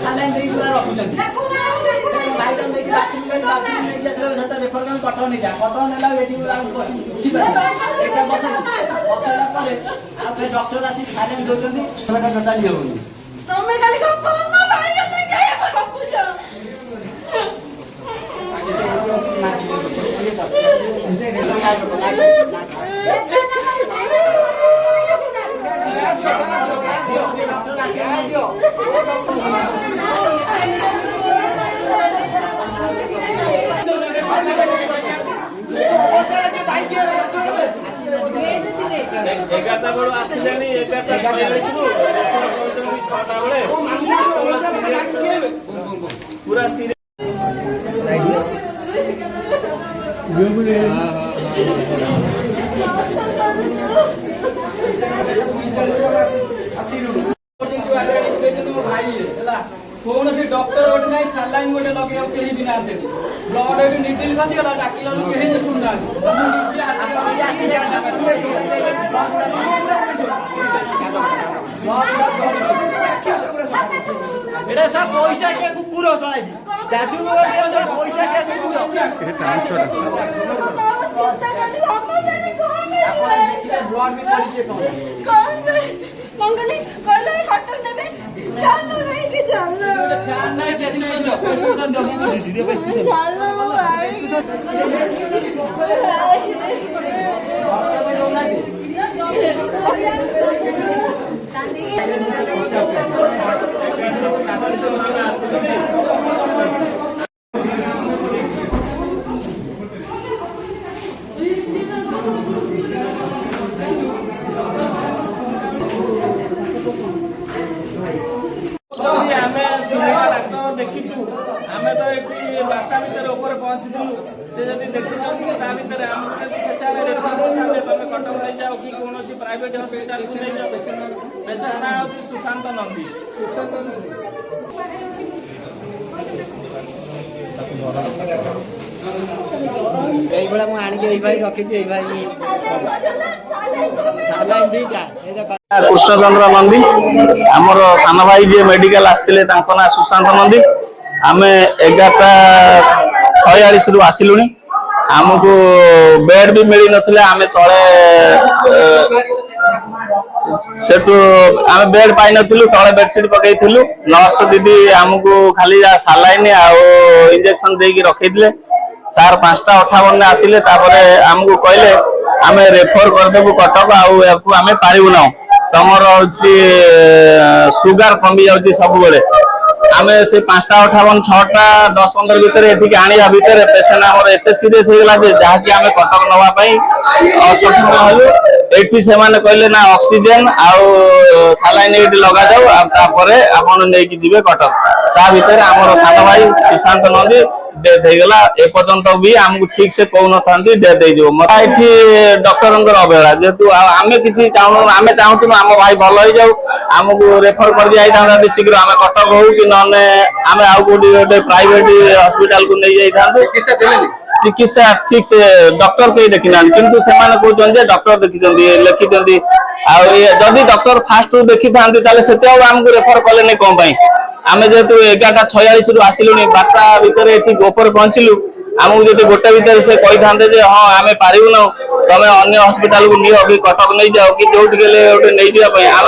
saline देई पूरा रखुछन side में देखि बाथरूम में जेतरे सता रेफर कर कटन नहीं जा कटन नेला बेटी उठी पारे एटा बसला पारे आ फिर डॉक्टर आसी सालाइन दोचंदी सेटा टोटल ये होनी तमे खाली गप्पा मामा भाई के गए बापू जा एगारटा बेलू आसिले 11:46 बेले पूरा कौन से डॉक्टर गोटे ना सालाइन गोटे लगे कहीं भी ना ब्लड एवं निडिल खसीगला डाकिला कहीं तो सुनना सब पैसा के कुकुर सलाई दादू पैसा के कुकुर ब्लड में पड़ी छे कौन मंगली कहले कटक नेबे जानो नहीं कि जानो ध्यान नहीं कैसे दो सुन दो सीधे पैसा जानो भाई देखीचु आमे तो एठी बाटा भीतर ऊपर पहुंचलु से जदी देखिचु ता भीतर हम सेटारे रेफर करले तमे कटक ले जाओ कि कोनोसी प्राइवेट हॉस्पिटल से ले जाओ पेशेंट ना होची सुशांत नंदी एई बडा मु आनी के एई भाई रखी जे एई भाई सालाइन दीटा ए देख कृष्णचंद्र नंदी आमर सान भाई जे मेडिकल आसते ना सुशांत नंदी आम 11:46 रु आसिलु आमको बेड भी मिल नथिले आम तले सेटू आम बेड पाई नथिलु तले बेडशीट पकईलु नर्स दीदी आमको खाली सालाइन आउ इंजेक्शन देकी रखीले सार 5:58 आसिले आमको कहले आम रेफर करदेबु कटक आम पारिबु ना तमर हूँ सुगार कमी जाऊँगी सब बेले आम से 5:58 6:10-15 भितर एठिक आनिया भितर पेसेंट आमर एत सीरीयस होगा जहाँकि आम कटक नवाई असक्षम हलु एठी से माने कहले ना ऑक्सीजन आउ सालाइन एठी लगा जाऊ तापर आपण नेकी जिवे कटक ता भितर आमर सान भाई सुशांत नंदी डेथ हो गला एपर्यंत भी आमको ठीक से कहून था डेथ हो ये डॉक्टर अवहेला जेहेतु आम कि आम चाहूँ आम भाई भल हो जाऊ आमको रेफर कर दिया शीघ्र आम कटक हो कि ना आम आउ गोटे प्राइवेट हॉस्पिटल को नहीं जाता चिकित्सा ठीक से डॉक्टर कहीं देखी ना किंतु से कहते डॉक्टर देखी लिखिं जदि डॉक्टर फास्ट देखी था आमको रेफर कले नहीं कौन आम जेहेतु 11:46 रु आसिलु 12टा भितर ऊपर पहुंचलु आमको जो गोटे भितर से कही था हाँ आम पारिबु ना तमें अन्य हॉस्पिटल को नियो कि कटक नहीं जाओ कि जो नहीं जावाई आम